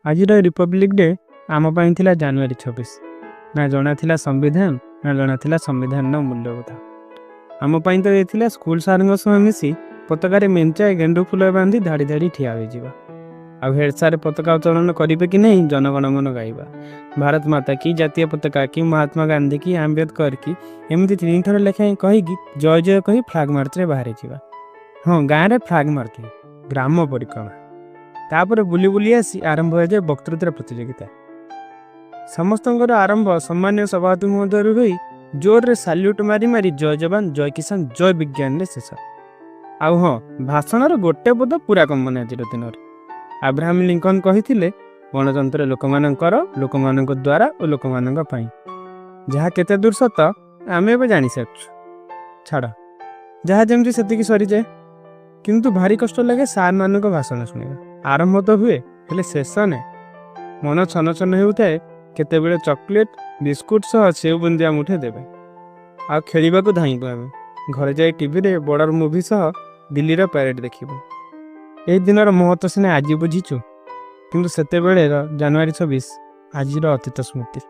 आज Republic day आम थिला जानुआरी 26 ना जना थिला संविधान ना जना थिला संविधान मूल्यबोध आम तो ये स्कूल सार मिसी पताकार मेंचाए गेंडु फूल बांधी धाड़ी धाड़ी ठिया हो आ हेड सारे पताका उत्तोलन करेंगे कि नहीं जनगण मन गाइबा भारत माता की जातीय पताका की महात्मा गांधी की आम्बेडकर की एमती 3 थर लेखाएं कहीकि जय जय कही फ्लाग मार्च बाहरी जावा। हाँ गाँव में फ्लाग मार्च ग्राम परिक्रमा तापर बुली बुली आसी आरंभ हो जाए वक्तृत्व प्रतियोगिता। समस्त आरंभ सम्मान्य सभापति महोदय हुई जोर रे साल्यूट मारी मारी जय जवान जय किसान जय विज्ञान शेष। आउ हाँ भाषण गोटे पद पूरा कम आज दिन अब्राहम लिंकन कही गणतंत्र लोक द्वारा और लोक जहाँ केते दूर सत आम ए जानी सार्छु छाड़ जहाँ जमी से सरी जाए किंतु भारी कष्ट लगे सार मान भाषण शुणा आरंभ तो हुए हेले शेष ने मन छन छन होता केते चॉकलेट बिस्कुट सह सेव बुंदिया मुठे देवे आ खेल धाइबू आम घर जाए टीवी रे बॉर्डर मूवी सह दिल्ली पैरेड देखिबू। ए दिनर महत्व सिना आज बुझीचु किंतु सेते बेले जानुआरी 26 आज अतीत स्मृति।